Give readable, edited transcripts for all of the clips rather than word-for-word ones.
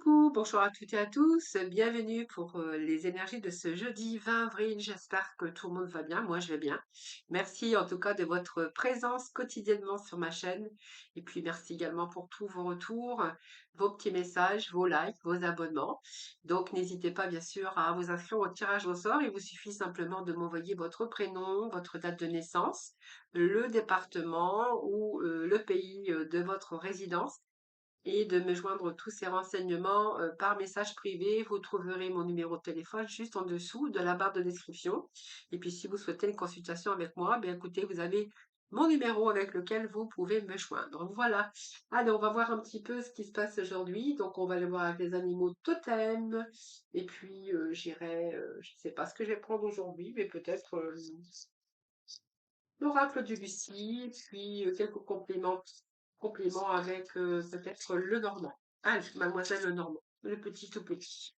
Coucou, bonjour à toutes et à tous, bienvenue pour les énergies de ce jeudi 20 avril. J'espère que tout le monde va bien, moi je vais bien. Merci en tout cas de votre présence quotidiennement sur ma chaîne et puis merci également pour tous vos retours, vos petits messages, vos likes, vos abonnements. Donc n'hésitez pas bien sûr à vous inscrire au tirage au sort, il vous suffit simplement de m'envoyer votre prénom, votre date de naissance, le département ou le pays de votre résidence et de me joindre tous ces renseignements par message privé. Vous trouverez mon numéro de téléphone juste en dessous de la barre de description. Et puis si vous souhaitez une consultation avec moi, bien écoutez, vous avez mon numéro avec lequel vous pouvez me joindre. Voilà. Allez, on va voir un petit peu ce qui se passe aujourd'hui. Donc on va aller voir avec les animaux totems. Et puis j'irai, je ne sais pas ce que je vais prendre aujourd'hui, mais peut-être l'oracle du Lucie, puis quelques compléments avec peut-être le Normand. Ah, mademoiselle le Normand, le petit tout petit.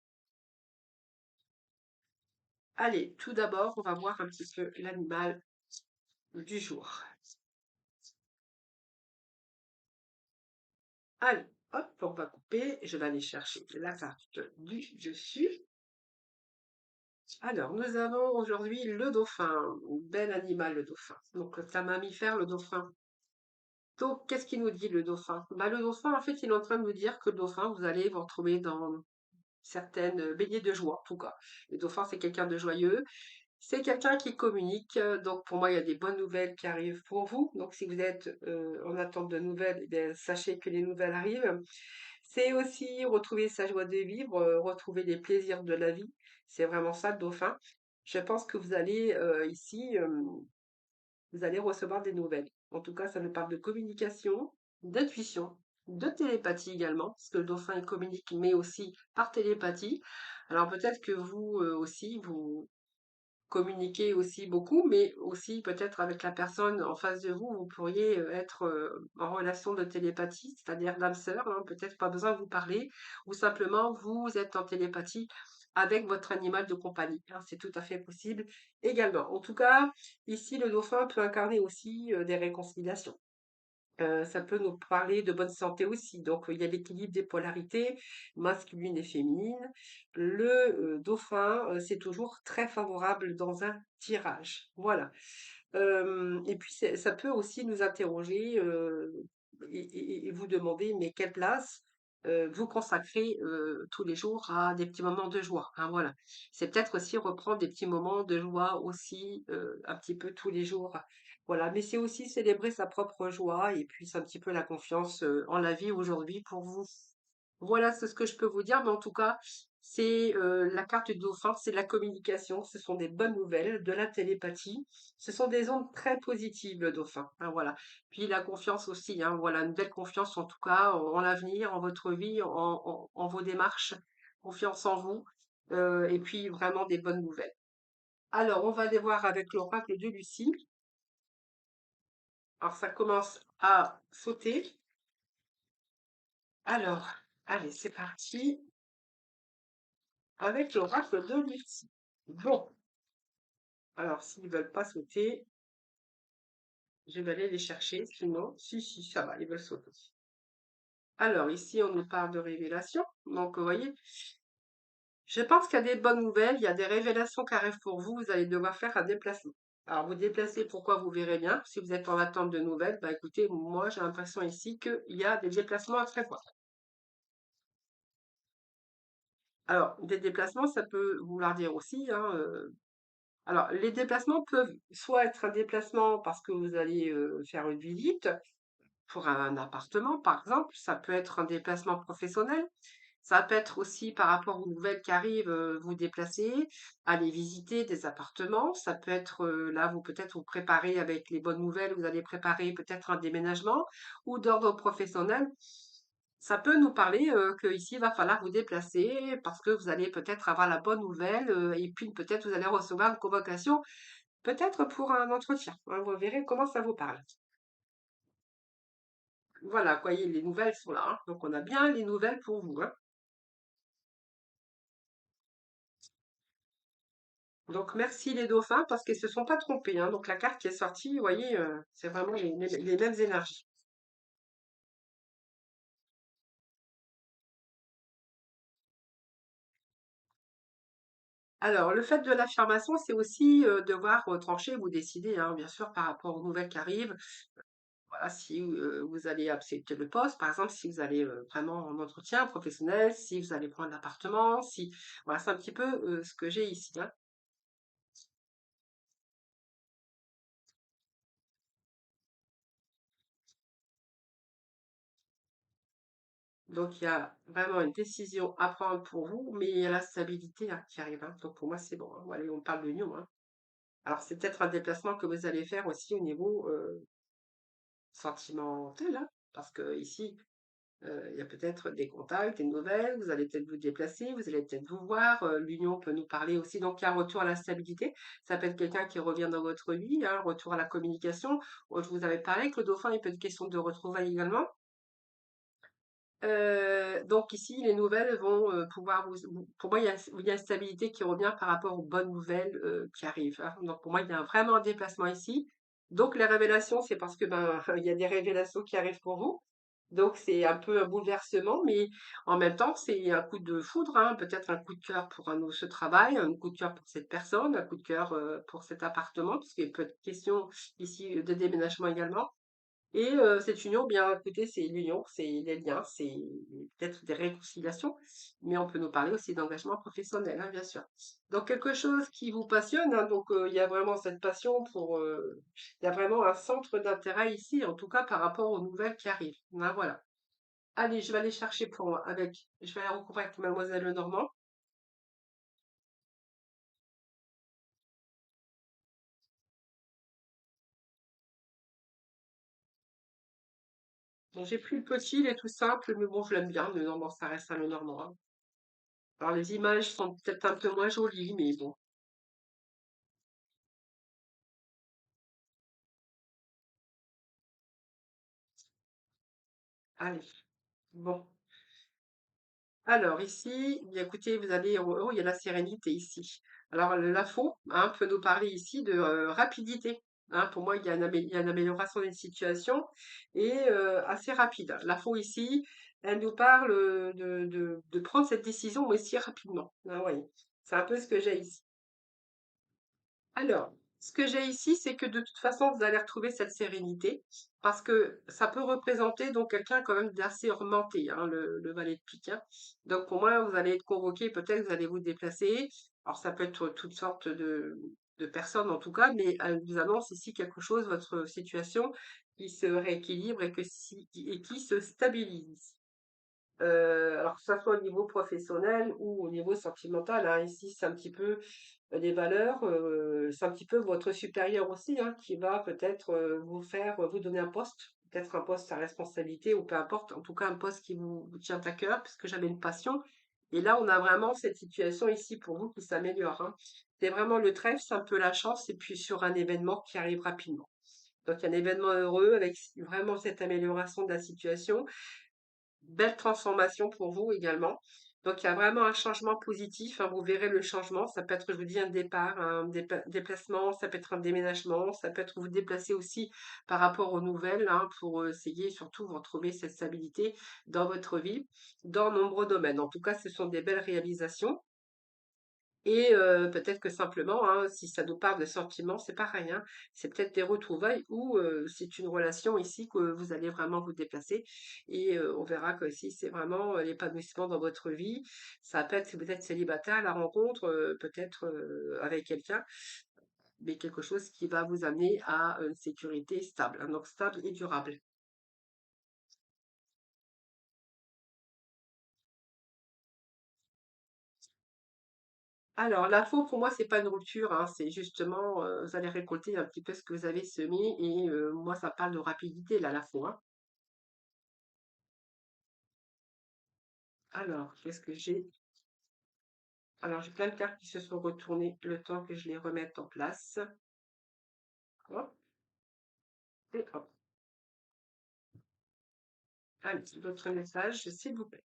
Allez, tout d'abord, on va voir un petit peu l'animal du jour. Allez, hop, on va couper. Je vais aller chercher la carte du dessus. Alors, nous avons aujourd'hui le dauphin. Bel animal, le dauphin. Donc, c'est un mammifère, le dauphin. Donc, qu'est-ce qu'il nous dit, le dauphin? Le dauphin, en fait, il est en train de nous dire que le dauphin, vous allez vous retrouver dans certaines baignée de joie, en tout cas. Le dauphin, c'est quelqu'un de joyeux, c'est quelqu'un qui communique. Donc, pour moi, il y a des bonnes nouvelles qui arrivent pour vous. Donc, si vous êtes en attente de nouvelles, eh bien, sachez que les nouvelles arrivent. C'est aussi retrouver sa joie de vivre, retrouver les plaisirs de la vie. C'est vraiment ça, le dauphin. Je pense que vous allez ici, vous allez recevoir des nouvelles. En tout cas, ça nous parle de communication, d'intuition, de télépathie également, parce que le dauphin il communique, mais aussi par télépathie. Alors peut-être que vous aussi, vous communiquez aussi beaucoup, mais aussi peut-être avec la personne en face de vous, vous pourriez être en relation de télépathie, c'est-à-dire d'âme sœur, hein, peut-être pas besoin de vous parler, ou simplement vous êtes en télépathie avec votre animal de compagnie, hein, c'est tout à fait possible également. En tout cas, ici, le dauphin peut incarner aussi des réconciliations. Ça peut nous parler de bonne santé aussi. Donc, il y a l'équilibre des polarités masculines et féminines. Le dauphin, c'est toujours très favorable dans un tirage. Voilà. Et puis, ça peut aussi nous interroger et vous demander, mais quelle place vous consacrez tous les jours à des petits moments de joie, hein, voilà. C'est peut-être aussi reprendre des petits moments de joie aussi un petit peu tous les jours. Voilà, mais c'est aussi célébrer sa propre joie et puis c'est un petit peu la confiance en la vie aujourd'hui pour vous. Voilà, c'est ce que je peux vous dire, mais en tout cas, c'est la carte du dauphin, c'est la communication, ce sont des bonnes nouvelles, de la télépathie, ce sont des ondes très positives, le dauphin, hein, voilà. Puis la confiance aussi, hein, voilà, une belle confiance en tout cas en l'avenir, en votre vie, en vos démarches, confiance en vous, et puis vraiment des bonnes nouvelles. Alors, on va aller voir avec l'oracle de Lucie. Alors, ça commence à sauter. Alors, allez, c'est parti avec l'oracle de Lucie. Bon, alors s'ils veulent pas sauter, je vais aller les chercher. Sinon, si, ça va, ils veulent sauter. Alors, ici, on nous parle de révélation. Donc, vous voyez, je pense qu'il y a des bonnes nouvelles, il y a des révélations qui arrivent pour vous. Vous allez devoir faire un déplacement. Alors, vous déplacez, pourquoi vous verrez bien. Si vous êtes en attente de nouvelles, bah écoutez, moi, j'ai l'impression ici qu'il y a des déplacements à prévoir. Alors, des déplacements, ça peut vouloir dire aussi, hein, alors les déplacements peuvent soit être un déplacement parce que vous allez faire une visite pour un appartement, par exemple, ça peut être un déplacement professionnel, ça peut être aussi par rapport aux nouvelles qui arrivent, vous déplacer, aller visiter des appartements, ça peut être là, vous peut-être vous préparez avec les bonnes nouvelles, vous allez préparer peut-être un déménagement ou d'ordre professionnel. Ça peut nous parler qu'ici, il va falloir vous déplacer parce que vous allez peut-être avoir la bonne nouvelle et puis peut-être vous allez recevoir une convocation, peut-être pour un entretien, hein, vous verrez comment ça vous parle. Voilà, quoi, les nouvelles sont là, hein, donc on a bien les nouvelles pour vous, hein. Donc merci les dauphins parce qu'ils se sont pas trompés, hein. Donc la carte qui est sortie, vous voyez, c'est vraiment les mêmes énergies. Alors, le fait de l'affirmation, c'est aussi devoir trancher ou décider, hein, bien sûr, par rapport aux nouvelles qui arrivent. Voilà, si vous allez accepter le poste, par exemple, si vous allez vraiment en entretien professionnel, si vous allez prendre l'appartement, si voilà, c'est un petit peu ce que j'ai ici, hein. Donc, il y a vraiment une décision à prendre pour vous, mais il y a la stabilité hein, qui arrive, hein. Donc, pour moi, c'est bon, hein. Allez, on parle de Lyon, hein. Alors, c'est peut-être un déplacement que vous allez faire aussi au niveau sentimental, hein, parce que ici, il y a peut-être des contacts, des nouvelles, vous allez peut-être vous déplacer, vous allez peut-être vous voir. L'union peut nous parler aussi, donc il y a un retour à la stabilité. Ça peut être quelqu'un qui revient dans votre vie, hein, retour à la communication. Je vous avais parlé que le dauphin, il peut être question de retrouvailles également. Donc ici, les nouvelles vont pouvoir pour moi, il y a une stabilité qui revient par rapport aux bonnes nouvelles qui arrivent, hein. Donc pour moi, il y a vraiment un déplacement ici. Donc les révélations, c'est parce que ben il y a des révélations qui arrivent pour vous. Donc c'est un peu un bouleversement, mais en même temps, c'est un coup de foudre, hein, peut-être un coup de cœur pour ce travail, un coup de cœur pour cette personne, un coup de cœur pour cet appartement, puisqu'il peut être question ici de déménagement également. Et cette union, bien écoutez, c'est l'union, c'est les liens, c'est peut-être des réconciliations, mais on peut nous parler aussi d'engagement professionnel, hein, bien sûr. Donc quelque chose qui vous passionne, hein, donc il y a vraiment cette passion pour, il y a vraiment un centre d'intérêt ici, en tout cas par rapport aux nouvelles qui arrivent. Hein, voilà. Allez, je vais aller chercher pour moi je vais aller recouvrir avec Mademoiselle Lenormand. Bon, j'ai pris le petit, il est tout simple, mais bon, je l'aime bien, le Normand, ça reste un Lenormand, hein. Alors les images sont peut-être un peu moins jolies, mais bon, allez. Bon. Alors ici, bien écoutez, vous avez il y a la sérénité ici. Alors le Lafont, hein, peut nous parler ici de rapidité. Hein, pour moi, il y a une amélioration d'une situation et assez rapide. Lafont ici, elle nous parle de prendre cette décision aussi rapidement. Ah, voyez. C'est un peu ce que j'ai ici. Alors, ce que j'ai ici, c'est que de toute façon, vous allez retrouver cette sérénité parce que ça peut représenter donc quelqu'un quand même d'assez remonté, hein, le valet de pique, hein. Donc pour moi, vous allez être convoqué, peut-être vous allez vous déplacer. Alors ça peut être toutes sortes de personnes en tout cas, mais elle vous annonce ici quelque chose, votre situation qui se rééquilibre et qui se stabilise. Alors que ça soit au niveau professionnel ou au niveau sentimental, hein. Ici, c'est un petit peu les valeurs, c'est un petit peu votre supérieur aussi, hein, qui va peut-être vous faire, vous donner un poste, peut-être un poste à responsabilité ou peu importe, en tout cas un poste qui vous tient à cœur, puisque j'avais une passion. Et là, on a vraiment cette situation ici pour vous qui s'améliore, hein. C'est vraiment le trèfle, c'est un peu la chance, et puis sur un événement qui arrive rapidement. Donc, il y a un événement heureux avec vraiment cette amélioration de la situation. Belle transformation pour vous également. Donc, il y a vraiment un changement positif, hein. Vous verrez le changement. Ça peut être, je vous dis, un départ, un déplacement, ça peut être un déménagement, ça peut être vous déplacer aussi par rapport aux nouvelles, hein, pour essayer surtout de retrouver cette stabilité dans votre vie, dans nombreux domaines. En tout cas, ce sont des belles réalisations. Et peut-être que simplement, hein, si ça nous parle de sentiments, c'est pareil, hein. C'est peut-être des retrouvailles ou c'est une relation ici que vous allez vraiment vous déplacer et on verra que si c'est vraiment l'épanouissement dans votre vie, ça peut être si vous êtes célibataire, la rencontre, peut-être avec quelqu'un, mais quelque chose qui va vous amener à une sécurité stable, hein, donc stable et durable. Alors, l'info, pour moi, c'est pas une rupture, hein, c'est justement, vous allez récolter un petit peu ce que vous avez semé et moi, ça parle de rapidité, là, l'info, hein. Alors, qu'est-ce que j'ai? Alors, j'ai plein de cartes qui se sont retournées le temps que je les remette en place. Hop, et hop. Allez, d'autres messages, s'il vous plaît.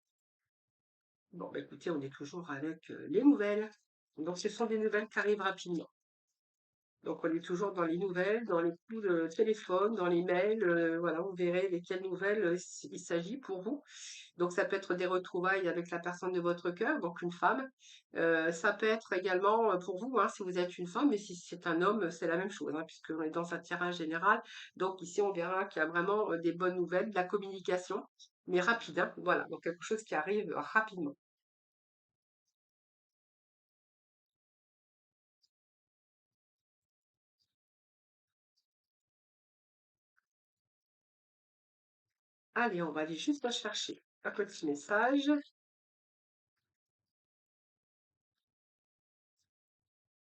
Bon, bah, écoutez, on est toujours avec les nouvelles. Donc, ce sont des nouvelles qui arrivent rapidement. Donc, on est toujours dans les nouvelles, dans les coups de téléphone, dans les mails. Voilà, vous verrez lesquelles nouvelles il s'agit pour vous. Donc, ça peut être des retrouvailles avec la personne de votre cœur, donc une femme. Ça peut être également pour vous, hein, si vous êtes une femme, mais si c'est un homme, c'est la même chose, hein, puisqu'on est dans un tirage général. Donc, ici, on verra qu'il y a vraiment des bonnes nouvelles, de la communication, mais rapide, hein. Voilà, donc quelque chose qui arrive rapidement. Allez, on va aller juste chercher un petit message.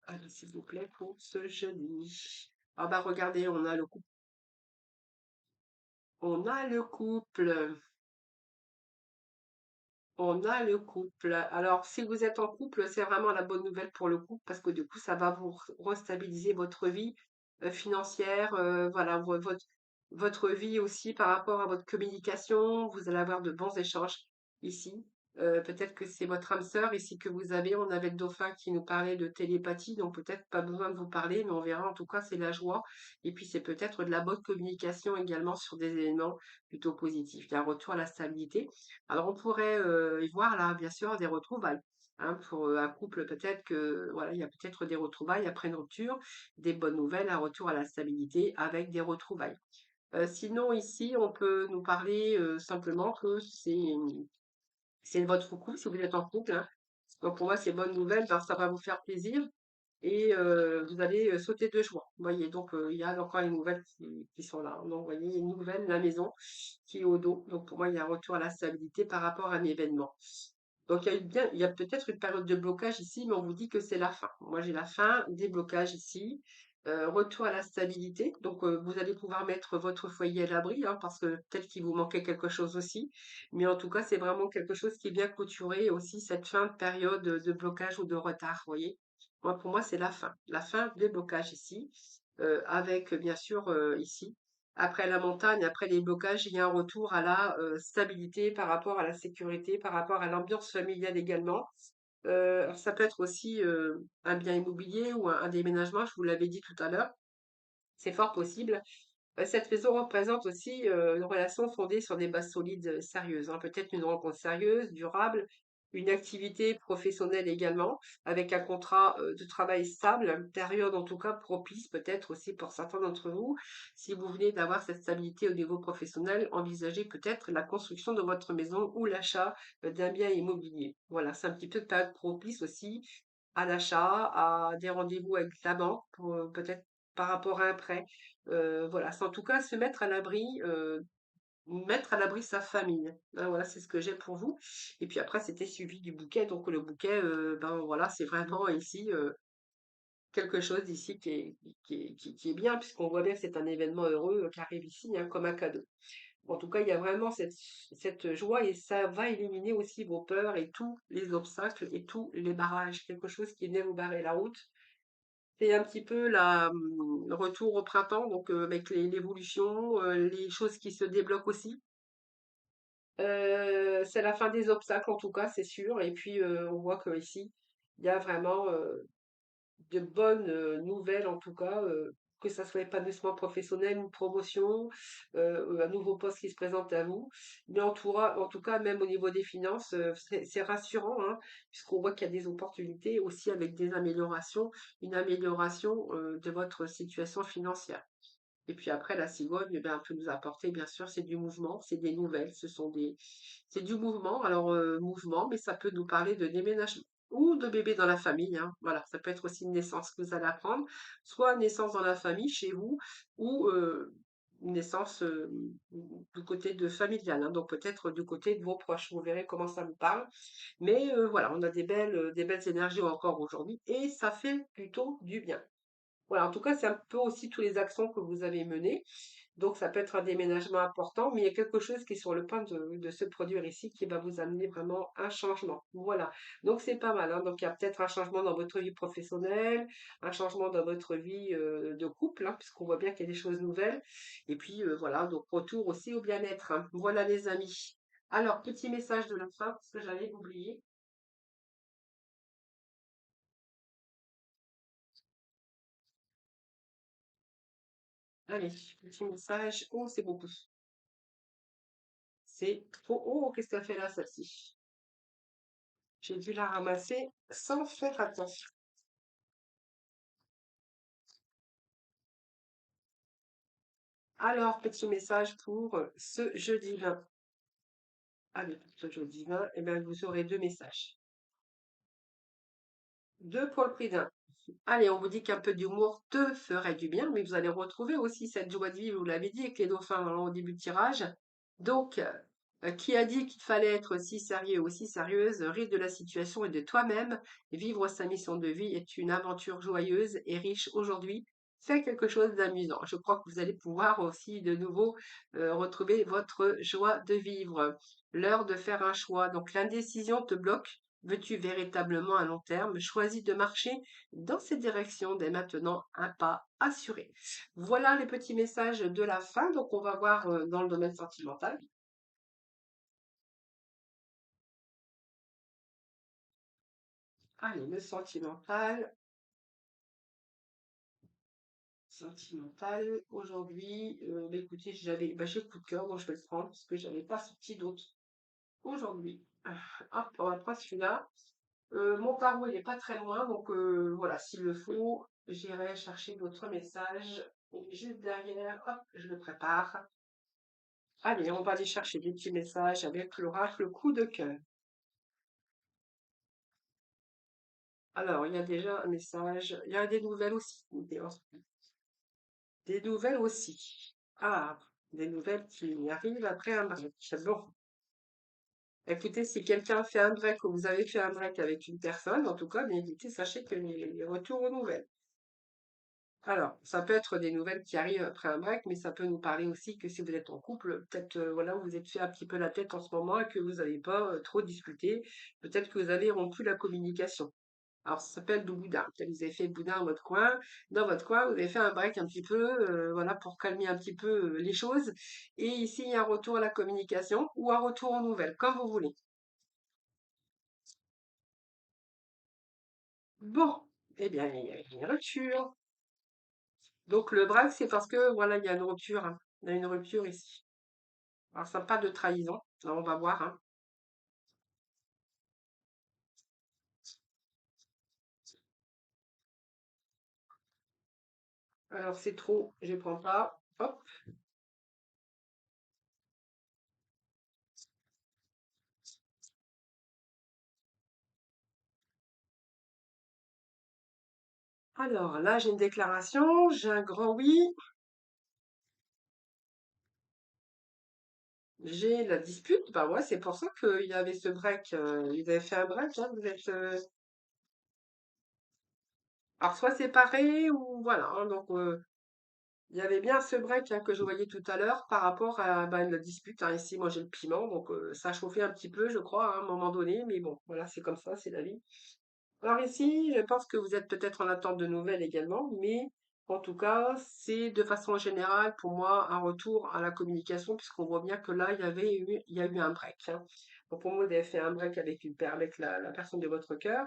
Allez, s'il vous plaît, pour ce jeudi. Ah bah regardez, on a le couple, on a le couple. Alors, si vous êtes en couple, c'est vraiment la bonne nouvelle pour le couple parce que du coup, ça va vous restabiliser votre vie financière, voilà, votre vie aussi par rapport à votre communication. Vous allez avoir de bons échanges ici. Peut-être que c'est votre âme sœur ici que vous avez. On avait le dauphin qui nous parlait de télépathie, donc peut-être pas besoin de vous parler, mais on verra. En tout cas, c'est la joie. Et puis, c'est peut-être de la bonne communication également sur des éléments plutôt positifs. Il y a un retour à la stabilité. Alors, on pourrait y voir là, bien sûr, des retrouvailles. Hein, pour un couple, peut-être que voilà, il y a peut-être des retrouvailles après une rupture, des bonnes nouvelles, un retour à la stabilité avec des retrouvailles. Sinon, ici, on peut nous parler simplement que c'est votre couple, si vous êtes en couple, hein. Donc, pour moi, c'est bonne nouvelle, ben, ça va vous faire plaisir et vous allez sauter de joie. Vous voyez, donc il y a encore les nouvelles qui sont là. Donc, vous voyez, une nouvelle, la maison qui est au dos. Donc, pour moi, il y a un retour à la stabilité par rapport à un événement. Donc, il y a peut-être une période de blocage ici, mais on vous dit que c'est la fin. Moi, j'ai la fin, des blocages ici, retour à la stabilité. Donc, vous allez pouvoir mettre votre foyer à l'abri, hein, parce que peut-être qu'il vous manquait quelque chose aussi. Mais en tout cas, c'est vraiment quelque chose qui est bien clôturé aussi, cette fin de période de blocage ou de retard, vous voyez. Moi, pour moi, c'est la fin des blocages ici, avec bien sûr ici après la montagne, après les blocages, il y a un retour à la stabilité par rapport à la sécurité, par rapport à l'ambiance familiale également. Alors ça peut être aussi un bien immobilier ou un déménagement, je vous l'avais dit tout à l'heure. C'est fort possible. Cette maison représente aussi une relation fondée sur des bases solides, sérieuses, hein. Peut-être une rencontre sérieuse, durable, une activité professionnelle également, avec un contrat de travail stable, une période en tout cas propice peut-être aussi pour certains d'entre vous. Si vous venez d'avoir cette stabilité au niveau professionnel, envisagez peut-être la construction de votre maison ou l'achat d'un bien immobilier. Voilà, c'est un petit peu de période propice aussi à l'achat, à des rendez-vous avec la banque pour peut-être par rapport à un prêt. Voilà, c'est en tout cas se mettre à l'abri sa famille. Hein, voilà, c'est ce que j'ai pour vous. Et puis après, c'était suivi du bouquet. Donc le bouquet, ben voilà, c'est vraiment ici quelque chose ici qui est bien, puisqu'on voit bien que c'est un événement heureux qui arrive ici, hein, comme un cadeau. En tout cas, il y a vraiment cette joie et ça va éliminer aussi vos peurs et tous les obstacles et tous les barrages. Quelque chose qui venait vous barrer la route. C'est un petit peu le retour au printemps, donc avec l'évolution, les choses qui se débloquent aussi. C'est la fin des obstacles en tout cas, c'est sûr. Et puis on voit que ici, il y a vraiment de bonnes nouvelles en tout cas, que ça soit épanouissement professionnel, une promotion, un nouveau poste qui se présente à vous. Mais en tout cas, même au niveau des finances, c'est rassurant, hein, puisqu'on voit qu'il y a des opportunités aussi avec des améliorations, une amélioration de votre situation financière. Et puis après, la cigogne, eh ben, peut nous apporter, bien sûr, c'est du mouvement, c'est des nouvelles, c'est du mouvement. Alors, mouvement, mais ça peut nous parler de déménagement ou de bébé dans la famille, hein. Voilà, ça peut être aussi une naissance que vous allez apprendre, soit une naissance dans la famille, chez vous, ou une naissance du côté de familial, hein. Donc peut-être du côté de vos proches. Vous verrez comment ça vous parle. Mais voilà, on a des belles énergies encore aujourd'hui et ça fait plutôt du bien. Voilà, en tout cas, c'est un peu aussi tous les actions que vous avez menées. Donc, ça peut être un déménagement important, mais il y a quelque chose qui est sur le point de se produire ici qui va vous amener vraiment un changement. Voilà. Donc, c'est pas mal, hein. Donc, il y a peut-être un changement dans votre vie professionnelle, un changement dans votre vie de couple, hein, puisqu'on voit bien qu'il y a des choses nouvelles. Et puis, voilà, donc retour aussi au bien-être, hein. Voilà, les amis. Alors, petit message de la fin, parce que j'allais oublier. Allez, petit message. Oh, c'est beaucoup. C'est trop. Oh, qu'est-ce qu'elle fait là, celle-ci? J'ai dû la ramasser sans faire attention. Alors, petit message pour ce jeudi 20. Allez, pour ce jeudi 20, eh bien, vous aurez deux messages. Deux pour le prix d'un. Allez, on vous dit qu'un peu d'humour te ferait du bien, mais vous allez retrouver aussi cette joie de vivre, vous l'avez dit, avec les dauphins au début de tirage. Donc, qui a dit qu'il fallait être si sérieux ou si sérieuse, rire de la situation et de toi-même, vivre sa mission de vie est une aventure joyeuse et riche aujourd'hui. Fais quelque chose d'amusant. Je crois que vous allez pouvoir aussi de nouveau retrouver votre joie de vivre. L'heure de faire un choix. Donc l'indécision te bloque. Veux-tu véritablement à long terme? Choisis de marcher dans cette direction dès maintenant, un pas assuré. Voilà les petits messages de la fin. Donc, on va voir dans le domaine sentimental. Allez, le sentimental. Sentimental. Aujourd'hui, bah, écoutez, j'ai le coup de cœur, donc je vais le prendre parce que j'avais pas sorti d'autres aujourd'hui. Hop, on va prendre celui-là. Mon tarot, il est pas très loin, donc voilà, s'il le faut, j'irai chercher d'autres messages. Et juste derrière, hop, je le prépare. Allez, on va aller chercher des petits messages avec l'oracle coup de cœur. Alors, il y a déjà un message. Il y a des nouvelles aussi. Des nouvelles aussi. Ah, des nouvelles qui arrivent après un break. Bon, écoutez, si quelqu'un fait un break ou vous avez fait un break avec une personne, en tout cas, bien écoutez, sachez que les retours aux nouvelles. Alors, ça peut être des nouvelles qui arrivent après un break, mais ça peut nous parler aussi que si vous êtes en couple, peut-être voilà, vous vous êtes fait un petit peu la tête en ce moment et que vous n'avez pas trop discuté. Peut-être que vous avez rompu la communication. Alors, ça s'appelle du boudin. Peut-être que vous avez fait boudin dans votre coin. Dans votre coin, vous avez fait un break un petit peu, voilà, pour calmer un petit peu les choses. Et ici, il y a un retour à la communication ou un retour aux nouvelles, comme vous voulez. Bon, eh bien, il y a une rupture. Donc, le break, c'est parce que, voilà, il y a une rupture, hein. Il y a une rupture ici. Alors, ça pas de trahison. Alors, on va voir, hein. Alors, c'est trop, je prends pas. Hop. Alors, là, j'ai une déclaration, j'ai un grand oui. J'ai la dispute, bah ouais, c'est pour ça qu'il y avait ce break. Ils avaient fait un break, hein, vous êtes. Alors, soit séparés ou voilà, hein, donc, il y avait bien ce break hein, que je voyais tout à l'heure par rapport à bah, la dispute. Hein. Ici, moi, j'ai le piment, donc ça a chauffé un petit peu, je crois, hein, à un moment donné. Mais bon, voilà, c'est comme ça, c'est la vie. Alors ici, je pense que vous êtes peut-être en attente de nouvelles également, mais en tout cas, c'est de façon générale pour moi un retour à la communication, puisqu'on voit bien que là, il y a eu un break. Hein. Donc pour moi, vous avez fait un break avec avec la personne de votre cœur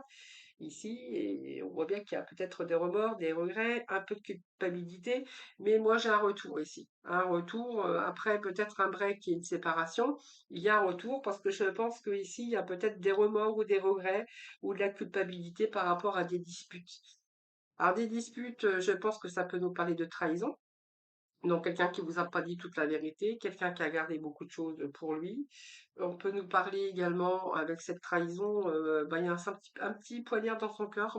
ici, et on voit bien qu'il y a peut-être des remords, des regrets, un peu de culpabilité, mais moi j'ai un retour ici. Un retour, après peut-être un break et une séparation, il y a un retour parce que je pense qu'ici, il y a peut-être des remords ou des regrets ou de la culpabilité par rapport à des disputes. Alors des disputes, je pense que ça peut nous parler de trahison. Donc quelqu'un qui vous a pas dit toute la vérité, quelqu'un qui a gardé beaucoup de choses pour lui. On peut nous parler également avec cette trahison, bah, il y a un petit poignard dans son cœur,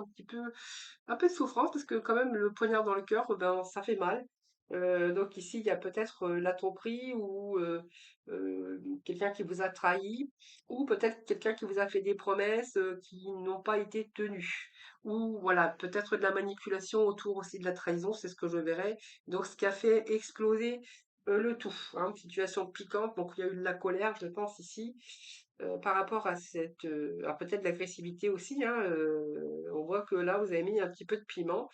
un peu de souffrance parce que quand même le poignard dans le cœur, ben ça fait mal. Donc ici il y a peut-être la tromperie ou quelqu'un qui vous a trahi ou peut-être quelqu'un qui vous a fait des promesses qui n'ont pas été tenues. Ou voilà, peut-être de la manipulation autour aussi de la trahison, c'est ce que je verrais. Donc, ce qui a fait exploser le tout, hein, situation piquante. Donc, il y a eu de la colère, je pense, ici, par rapport à alors peut-être de l'agressivité aussi. Hein, on voit que là, vous avez mis un petit peu de piment.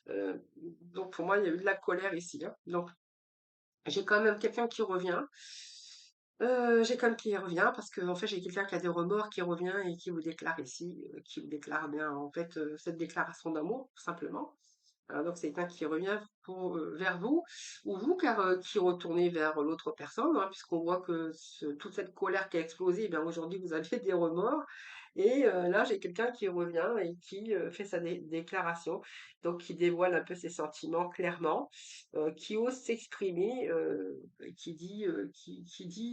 Euh, donc, pour moi, il y a eu de la colère ici. Hein. Donc, j'ai quand même quelqu'un qui revient. J'ai quand même qui revient parce que en fait j'ai quelqu'un qui a des remords qui revient et qui vous déclare ici, qui vous déclare bien en fait cette déclaration d'amour tout simplement. Alors donc c'est quelqu'un qui revient vers vous, ou vous qui retournez vers l'autre personne, hein, puisqu'on voit que toute cette colère qui a explosé, eh bien aujourd'hui vous avez des remords. Et là j'ai quelqu'un qui revient et qui fait sa déclaration, donc qui dévoile un peu ses sentiments clairement, qui ose s'exprimer, qui dit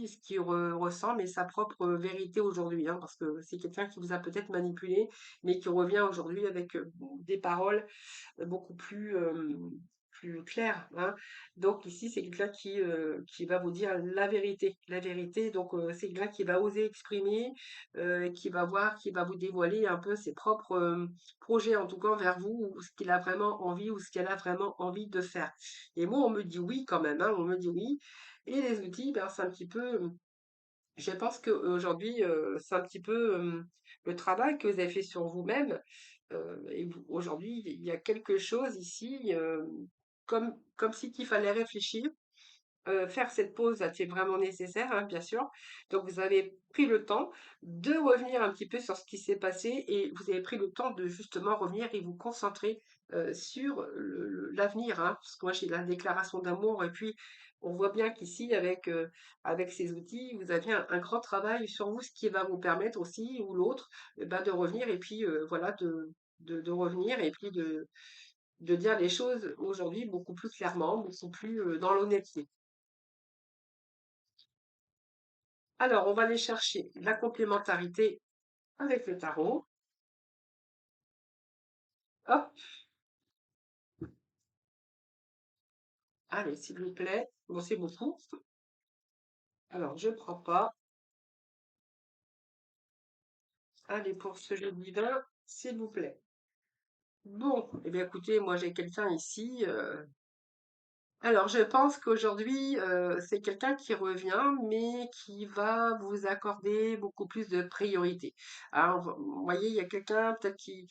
ce qu'il ressent, mais sa propre vérité aujourd'hui, hein, parce que c'est quelqu'un qui vous a peut-être manipulé, mais qui revient aujourd'hui avec des paroles beaucoup plus clair, hein. Donc ici, c'est quelqu'un qui va vous dire la vérité. La vérité, donc c'est quelqu'un qui va oser exprimer, qui va vous dévoiler un peu ses propres projets, en tout cas vers vous, ou ce qu'il a vraiment envie, ou ce qu'elle a vraiment envie de faire. Et moi, on me dit oui quand même, hein, on me dit oui. Et les outils, ben, c'est un petit peu, je pense qu'aujourd'hui, c'est un petit peu le travail que vous avez fait sur vous-même. Aujourd'hui, il y a quelque chose ici, comme si qu'il fallait réfléchir. Faire cette pause, c'est vraiment nécessaire, hein, bien sûr. Donc, vous avez pris le temps de revenir un petit peu sur ce qui s'est passé et vous avez pris le temps de justement revenir et vous concentrer sur l'avenir, hein, parce que moi, j'ai la déclaration d'amour et puis on voit bien qu'ici, avec ces outils, vous avez un grand travail sur vous, ce qui va vous permettre aussi, ou l'autre, ben, de revenir et puis voilà, de revenir et puis de dire les choses aujourd'hui beaucoup plus clairement, beaucoup plus dans l'honnêteté. Alors, on va aller chercher la complémentarité avec le tarot. Hop, allez, s'il vous plaît. Bon, c'est beaucoup. Alors, je prends pas. Allez, pour ce jeu divin, s'il vous plaît. Bon, eh bien, écoutez, moi, j'ai quelqu'un ici. Alors, je pense qu'aujourd'hui, c'est quelqu'un qui revient, mais qui va vous accorder beaucoup plus de priorité. Alors, vous voyez, il y a quelqu'un peut-être qui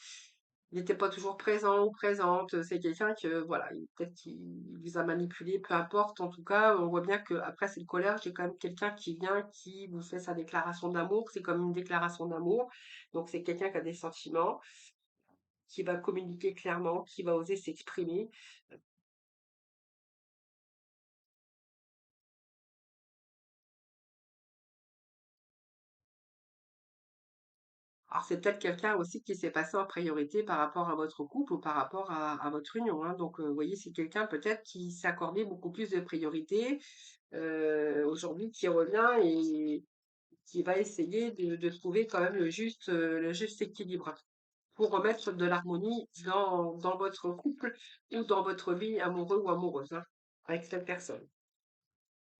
n'était pas toujours présent ou présente. C'est quelqu'un que, voilà, peut-être qu'il vous a manipulé, peu importe. En tout cas, on voit bien qu'après cette colère, j'ai quand même quelqu'un qui vient, qui vous fait sa déclaration d'amour. C'est comme une déclaration d'amour. Donc, c'est quelqu'un qui a des sentiments, qui va communiquer clairement, qui va oser s'exprimer. Alors, c'est peut-être quelqu'un aussi qui s'est passé en priorité par rapport à votre couple ou par rapport à votre union, hein. Donc, vous voyez, c'est quelqu'un peut-être qui s'est accordé beaucoup plus de priorité aujourd'hui, qui revient et qui va essayer de trouver quand même le juste équilibre pour remettre de l'harmonie dans votre couple ou dans votre vie amoureux ou amoureuse, hein, avec cette personne.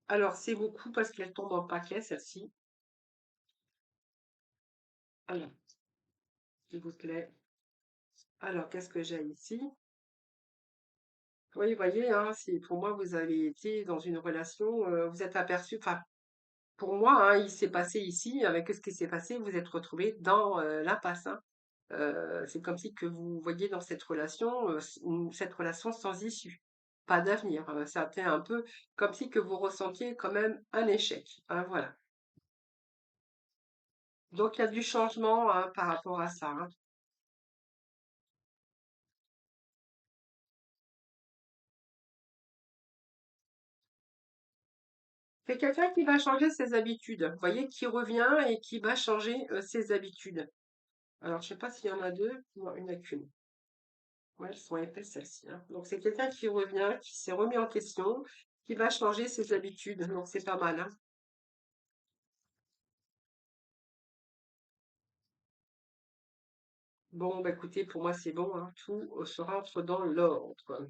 Alors, c'est beaucoup parce qu'elle tombe en paquet, celle-ci. Alors, s'il vous plaît. Alors, qu'est-ce que j'ai ici? Oui, vous voyez, hein, pour moi, vous avez été dans une relation, vous êtes aperçu, enfin, pour moi, hein, il s'est passé ici, avec ce qui s'est passé, vous êtes retrouvés dans l'impasse, hein. C'est comme si que vous voyez dans cette relation, cette relation sans issue, pas d'avenir. Ça a un peu comme si que vous ressentiez quand même un échec, hein, voilà. Donc il y a du changement, hein, par rapport à ça, hein. C'est quelqu'un qui va changer ses habitudes, vous voyez, qui revient et qui va changer ses habitudes. Alors, je sais pas s'il y en a deux. Non, il n'y en a qu'une. Ouais, elles sont épaisses, celles-ci, hein. Donc, c'est quelqu'un qui revient, qui s'est remis en question, qui va changer ses habitudes. Donc, c'est pas mal, hein. Bon, bah écoutez, pour moi, c'est bon, hein. Tout se rentre dans l'ordre.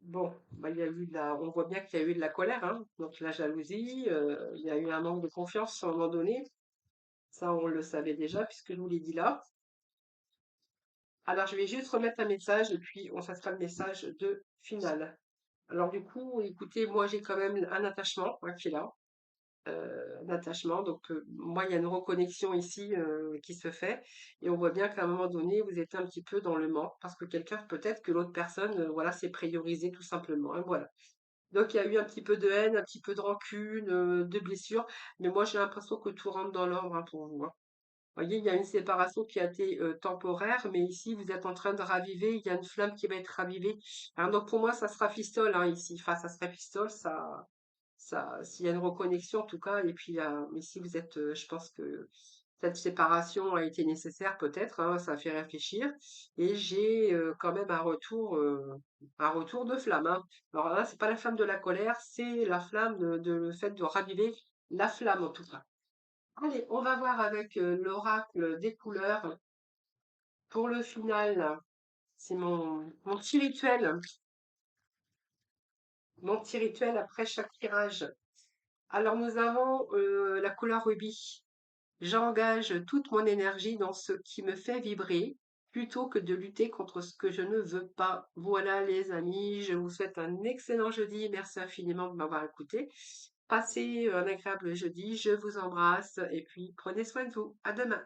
Bon, bah, il y a eu on voit bien qu'il y a eu de la colère, hein. Donc, la jalousie, il y a eu un manque de confiance à un moment donné. Ça, on le savait déjà, puisque je vous l'ai dit là. Alors, je vais juste remettre un message et puis on fasse pas le message de finale. Alors du coup, écoutez, moi j'ai quand même un attachement, hein, qui est là, un attachement. Donc moi, il y a une reconnexion ici qui se fait, et on voit bien qu'à un moment donné, vous êtes un petit peu dans le manque parce que quelqu'un, peut-être que l'autre personne, voilà, s'est priorisée tout simplement, hein, voilà. Donc il y a eu un petit peu de haine, un petit peu de rancune, de blessure, mais moi j'ai l'impression que tout rentre dans l'ordre, hein, pour vous, hein. Voyez, il y a une séparation qui a été temporaire, mais ici, vous êtes en train de raviver, il y a une flamme qui va être ravivée. Alors, donc, pour moi, ça sera fistole, hein, ici. Enfin, ça serait fistole, s'il y a une reconnexion, en tout cas. Et puis, ici, vous êtes, je pense que cette séparation a été nécessaire, peut-être, hein, ça fait réfléchir. Et j'ai quand même un retour de flamme, hein. Alors là, c'est pas la flamme de la colère, c'est la flamme le fait de raviver la flamme, en tout cas. Allez, on va voir avec l'oracle des couleurs. Pour le final, c'est mon petit rituel après chaque tirage. Alors nous avons la couleur rubis. J'engage toute mon énergie dans ce qui me fait vibrer plutôt que de lutter contre ce que je ne veux pas. Voilà les amis, je vous souhaite un excellent jeudi. Merci infiniment de m'avoir écouté. Passez un agréable jeudi, je vous embrasse et puis prenez soin de vous. À demain.